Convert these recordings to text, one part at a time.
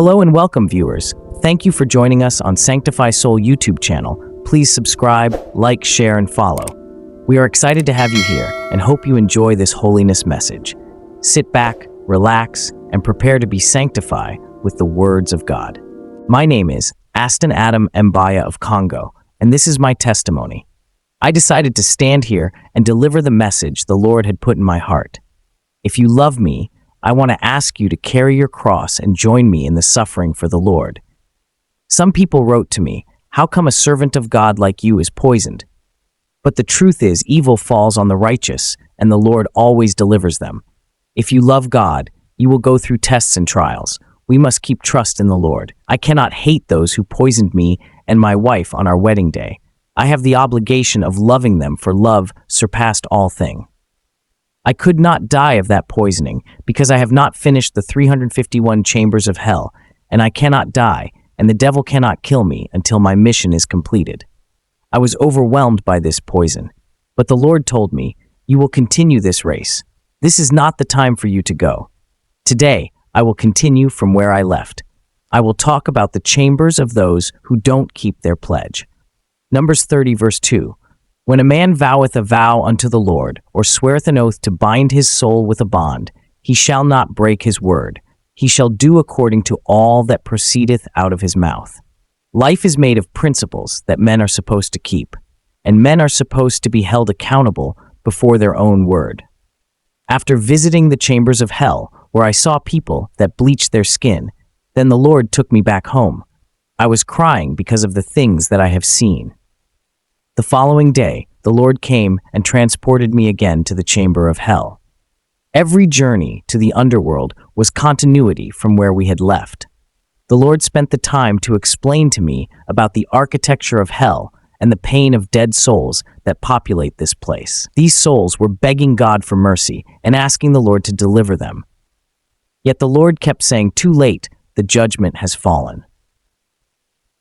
Hello and welcome, viewers. Thank you for joining us on Sanctify Soul YouTube channel. Please subscribe, like, share, and follow. We are excited to have you here and hope you enjoy this holiness message. Sit back, relax, and prepare to be sanctified with the words of God. My name is Aston Adam Mbaya of Congo, and this is my testimony. I decided to stand here and deliver the message the Lord had put in my heart. If you love me, I want to ask you to carry your cross and join me in the suffering for the Lord. Some people wrote to me, "How come a servant of God like you is poisoned?" But the truth is, evil falls on the righteous, and the Lord always delivers them. If you love God, you will go through tests and trials. We must keep trust in the Lord. I cannot hate those who poisoned me and my wife on our wedding day. I have the obligation of loving them, for love surpassed all things. I could not die of that poisoning because I have not finished the 351 chambers of hell, and I cannot die, and the devil cannot kill me until my mission is completed. I was overwhelmed by this poison, but the Lord told me, "You will continue this race. This is not the time for you to go." Today, I will continue from where I left. I will talk about the chambers of those who don't keep their pledge. Numbers 30 verse 2. When a man voweth a vow unto the Lord, or sweareth an oath to bind his soul with a bond, he shall not break his word. He shall do according to all that proceedeth out of his mouth. Life is made of principles that men are supposed to keep, and men are supposed to be held accountable before their own word. After visiting the chambers of hell, where I saw people that bleached their skin, then the Lord took me back home. I was crying because of the things that I have seen. The following day, the Lord came and transported me again to the chamber of hell. Every journey to the underworld was continuity from where we had left. The Lord spent the time to explain to me about the architecture of hell and the pain of dead souls that populate this place. These souls were begging God for mercy and asking the Lord to deliver them. Yet the Lord kept saying, "Too late, the judgment has fallen."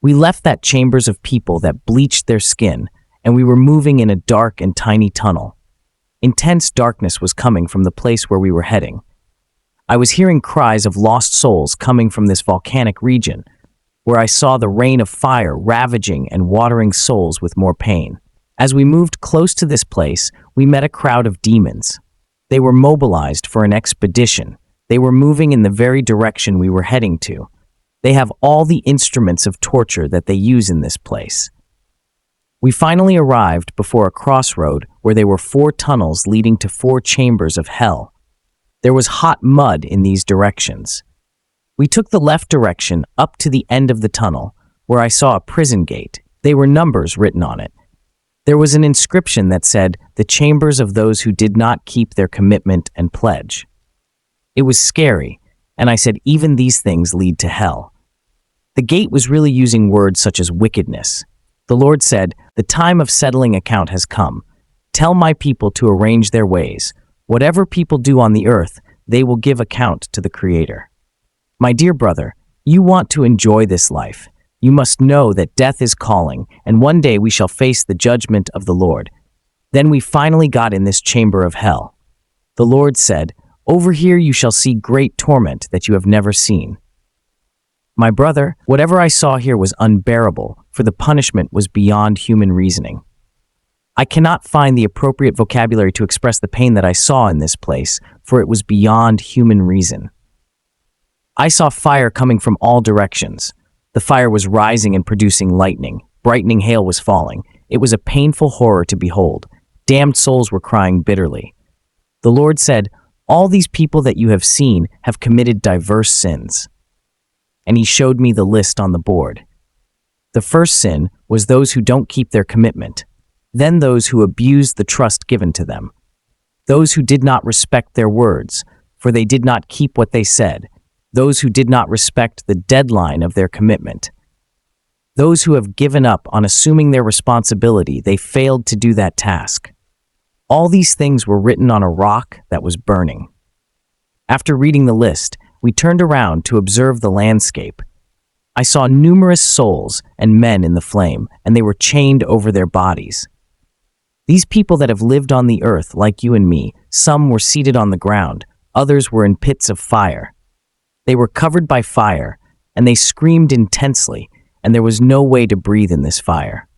We left that chambers of people that bleached their skin, and we were moving in a dark and tiny tunnel. Intense darkness was coming from the place where we were heading. I was hearing cries of lost souls coming from this volcanic region, where I saw the rain of fire ravaging and watering souls with more pain. As we moved close to this place, we met a crowd of demons. They were mobilized for an expedition. They were moving in the very direction we were heading to. They have all the instruments of torture that they use in this place. We finally arrived before a crossroad where there were 4 tunnels leading to 4 chambers of hell. There was hot mud in these directions. We took the left direction up to the end of the tunnel, where I saw a prison gate. There were numbers written on it. There was an inscription that said, "The chambers of those who did not keep their commitment and pledge." It was scary, and I said, even these things lead to hell. The gate was really using words such as wickedness. The Lord said, "The time of settling account has come. Tell my people to arrange their ways. Whatever people do on the earth, they will give account to the Creator." My dear brother, you want to enjoy this life. You must know that death is calling, and one day we shall face the judgment of the Lord. Then we finally got in this chamber of hell. The Lord said, "Over here you shall see great torment that you have never seen." My brother, whatever I saw here was unbearable, for the punishment was beyond human reasoning. I cannot find the appropriate vocabulary to express the pain that I saw in this place, for it was beyond human reason. I saw fire coming from all directions. The fire was rising and producing lightning. Brightening hail was falling. It was a painful horror to behold. Damned souls were crying bitterly. The Lord said, "All these people that you have seen have committed diverse sins." And he showed me the list on the board. The first sin was those who don't keep their commitment. Then those who abused the trust given to them. Those who did not respect their words, for they did not keep what they said. Those who did not respect the deadline of their commitment. Those who have given up on assuming their responsibility, they failed to do that task. All these things were written on a rock that was burning. After reading the list, we turned around to observe the landscape. I saw numerous souls and men in the flame, and they were chained over their bodies. These people that have lived on the earth, like you and me, some were seated on the ground, others were in pits of fire. They were covered by fire, and they screamed intensely, and there was no way to breathe in this fire.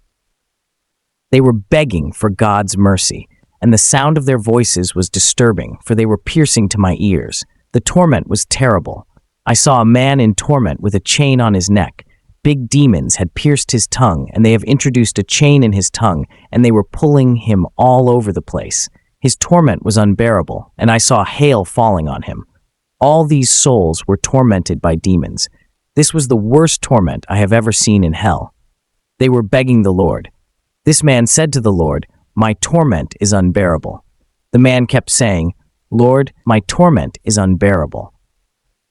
They were begging for God's mercy, and the sound of their voices was disturbing, for they were piercing to my ears. The torment was terrible. I saw a man in torment with a chain on his neck. Big demons had pierced his tongue, and they have introduced a chain in his tongue, and they were pulling him all over the place. His torment was unbearable, and I saw hail falling on him. All these souls were tormented by demons. This was the worst torment I have ever seen in hell. They were begging the Lord. This man said to the Lord, "My torment is unbearable." The man kept saying, "Lord, my torment is unbearable."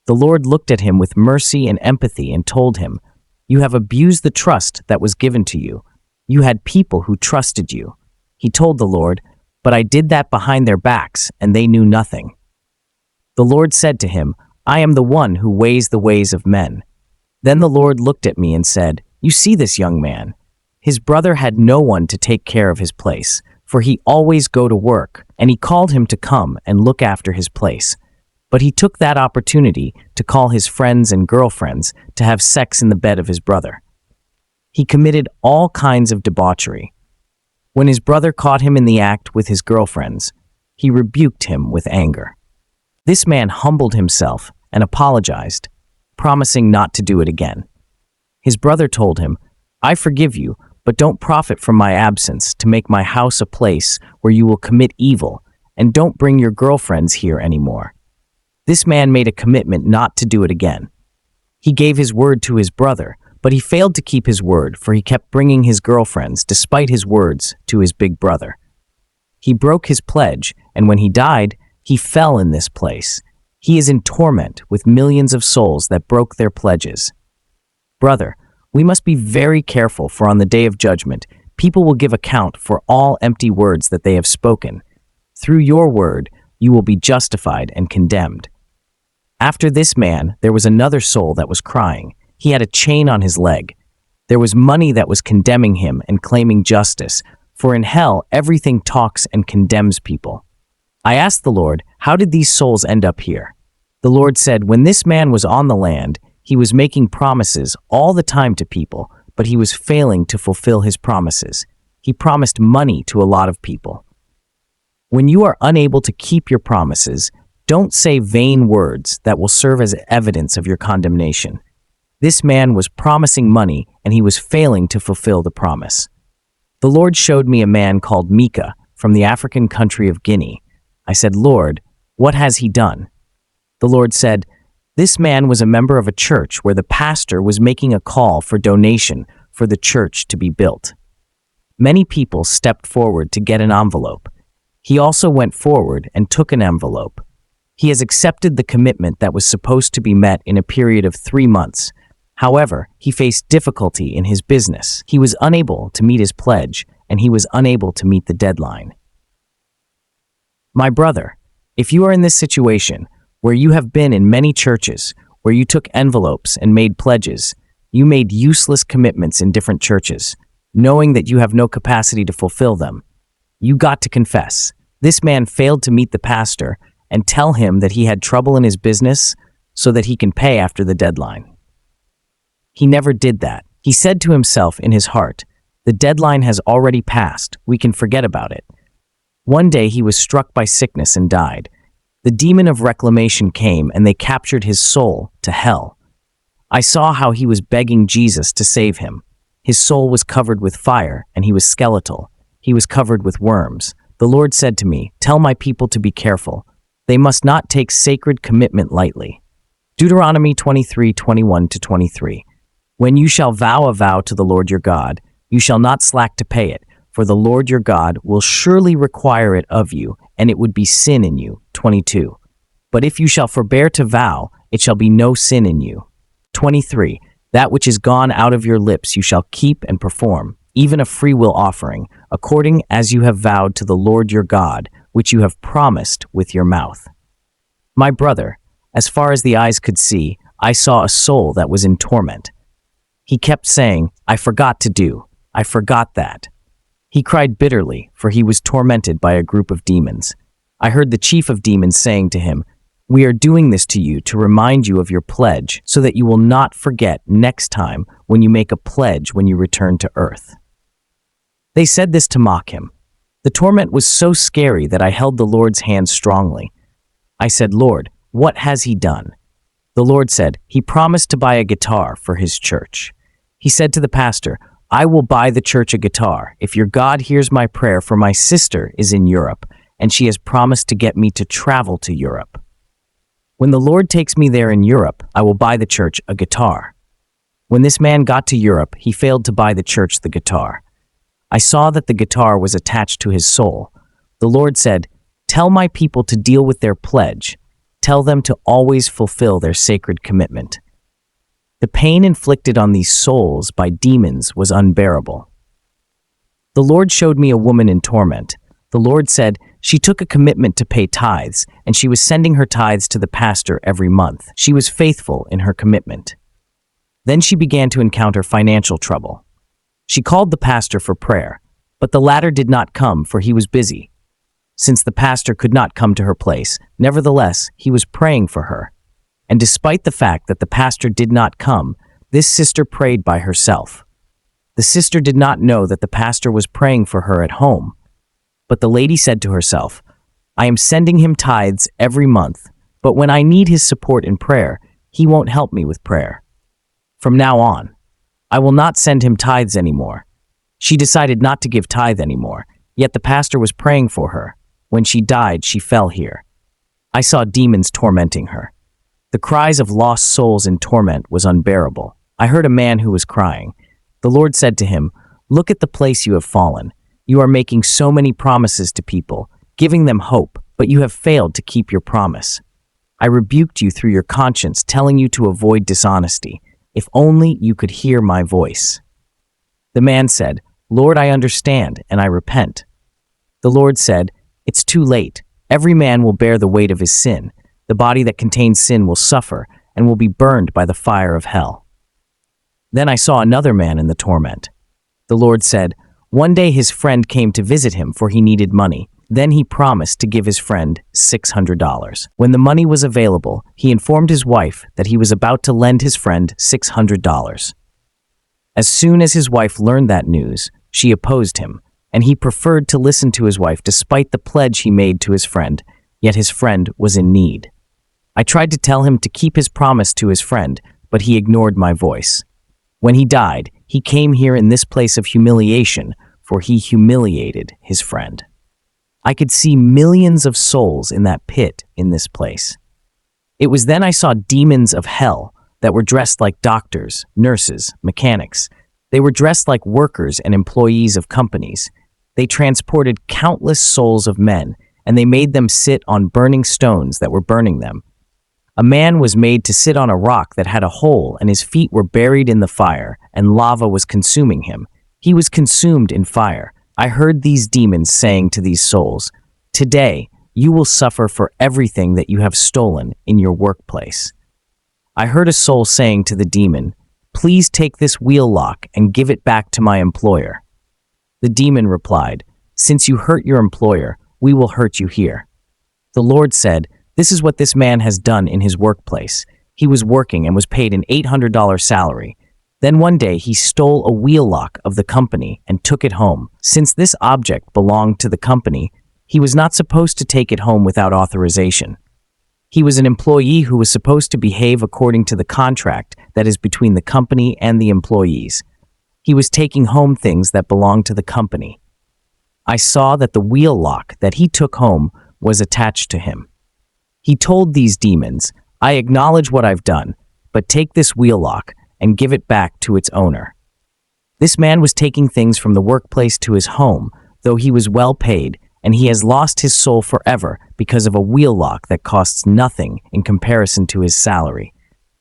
The Lord looked at him with mercy and empathy and told him, "You have abused the trust that was given to you. You had people who trusted you." He told the Lord, "But I did that behind their backs, and they knew nothing." The Lord said to him, "I am the one who weighs the ways of men." Then the Lord looked at me and said, "You see this young man? His brother had no one to take care of his place, for he always go to work, and he called him to come and look after his place. But he took that opportunity to call his friends and girlfriends to have sex in the bed of his brother. He committed all kinds of debauchery. When his brother caught him in the act with his girlfriends, he rebuked him with anger. This man humbled himself and apologized, promising not to do it again. His brother told him, "I forgive you, but don't profit from my absence to make my house a place where you will commit evil, and don't bring your girlfriends here anymore." This man made a commitment not to do it again. He gave his word to his brother, but he failed to keep his word, for he kept bringing his girlfriends despite his words to his big brother. He broke his pledge, and when he died, he fell in this place. He is in torment with millions of souls that broke their pledges. Brother, we must be very careful, for on the day of judgment, people will give account for all empty words that they have spoken. Through your word, you will be justified and condemned. After this man, there was another soul that was crying. He had a chain on his leg. There was money that was condemning him and claiming justice, for in hell everything talks and condemns people. I asked the Lord, "How did these souls end up here?" The Lord said, "When this man was on the land, he was making promises all the time to people, but he was failing to fulfill his promises. He promised money to a lot of people. When you are unable to keep your promises, don't say vain words that will serve as evidence of your condemnation. This man was promising money, and he was failing to fulfill the promise. The Lord showed me a man called Micah from the African country of Guinea. I said, "Lord, what has he done?" The Lord said, "This man was a member of a church where the pastor was making a call for donation for the church to be built. Many people stepped forward to get an envelope. He also went forward and took an envelope. He has accepted the commitment that was supposed to be met in a period of 3 months. However, he faced difficulty in his business. He was unable to meet his pledge, and he was unable to meet the deadline." My brother, if you are in this situation, where you have been in many churches, where you took envelopes and made pledges, you made useless commitments in different churches, knowing that you have no capacity to fulfill them, you got to confess. This man failed to meet the pastor and tell him that he had trouble in his business so that he can pay after the deadline. He never did that. He said to himself in his heart, "The deadline has already passed. We can forget about it." One day he was struck by sickness and died. The demon of reclamation came, and they captured his soul to hell. I saw how he was begging Jesus to save him. His soul was covered with fire, and he was skeletal. He was covered with worms. The Lord said to me, "Tell my people to be careful. They must not take sacred commitment lightly." Deuteronomy 23:21-23. When you shall vow a vow to the Lord your God, you shall not slack to pay it, for the Lord your God will surely require it of you, and it would be sin in you. 22. But if you shall forbear to vow, it shall be no sin in you. 23. That which is gone out of your lips you shall keep and perform, even a freewill offering, according as you have vowed to the Lord your God, which you have promised with your mouth. My brother, as far as the eyes could see, I saw a soul that was in torment. He kept saying, "I forgot to do. I forgot that." He cried bitterly, for he was tormented by a group of demons. I heard the chief of demons saying to him, We are doing this to you to remind you of your pledge so that you will not forget next time when you make a pledge when you return to earth." They said this to mock him. The torment was so scary that I held the Lord's hand strongly. I said, "Lord, what has he done?" The Lord said, "He promised to buy a guitar for his church." He said to the pastor, "I will buy the church a guitar if your God hears my prayer, for my sister is in Europe, and she has promised to get me to travel to Europe. When the Lord takes me there in Europe, I will buy the church a guitar." When this man got to Europe, he failed to buy the church the guitar. I saw that the guitar was attached to his soul. The Lord said, "Tell my people to deal with their pledge. Tell them to always fulfill their sacred commitment." The pain inflicted on these souls by demons was unbearable. The Lord showed me a woman in torment. The Lord said she took a commitment to pay tithes, and she was sending her tithes to the pastor every month. She was faithful in her commitment. Then she began to encounter financial trouble. She called the pastor for prayer, but the latter did not come, for he was busy. Since the pastor could not come to her place, nevertheless, he was praying for her. And despite the fact that the pastor did not come, this sister prayed by herself. The sister did not know that the pastor was praying for her at home. But the lady said to herself, "I am sending him tithes every month, but when I need his support in prayer, he won't help me with prayer. From now on, I will not send him tithes anymore." She decided not to give tithe anymore, yet the pastor was praying for her. When she died, she fell here. I saw demons tormenting her. The cries of lost souls in torment was unbearable. I heard a man who was crying. The Lord said to him, "Look at the place you have fallen. You are making so many promises to people, giving them hope, but you have failed to keep your promise. I rebuked you through your conscience, telling you to avoid dishonesty. If only you could hear my voice." The man said, "Lord, I understand, and I repent." The Lord said, "It's too late. Every man will bear the weight of his sin. The body that contains sin will suffer and will be burned by the fire of hell." Then I saw another man in the torment. The Lord said, one day his friend came to visit him, for he needed money. Then he promised to give his friend $600. When the money was available, he informed his wife that he was about to lend his friend $600. As soon as his wife learned that news, she opposed him, and he preferred to listen to his wife despite the pledge he made to his friend, yet his friend was in need. I tried to tell him to keep his promise to his friend, but he ignored my voice. When he died, he came here in this place of humiliation, for he humiliated his friend. I could see millions of souls in that pit in this place. It was then I saw demons of hell that were dressed like doctors, nurses, mechanics. They were dressed like workers and employees of companies. They transported countless souls of men, and they made them sit on burning stones that were burning them. A man was made to sit on a rock that had a hole, and his feet were buried in the fire, and lava was consuming him. He was consumed in fire. I heard these demons saying to these souls, "Today, you will suffer for everything that you have stolen in your workplace." I heard a soul saying to the demon, "Please take this wheel lock and give it back to my employer." The demon replied, "Since you hurt your employer, we will hurt you here." The Lord said, "This is what this man has done in his workplace. He was working and was paid an $800 salary. Then one day he stole a wheel lock of the company and took it home. Since this object belonged to the company, he was not supposed to take it home without authorization. He was an employee who was supposed to behave according to the contract that is between the company and the employees. He was taking home things that belonged to the company. I saw that the wheel lock that he took home was attached to him. He told these demons, "I acknowledge what I've done, but take this wheel lock and give it back to its owner." This man was taking things from the workplace to his home, though he was well paid, and he has lost his soul forever because of a wheel lock that costs nothing in comparison to his salary.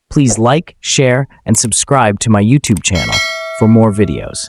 Please like, share, and subscribe to my YouTube channel for more videos.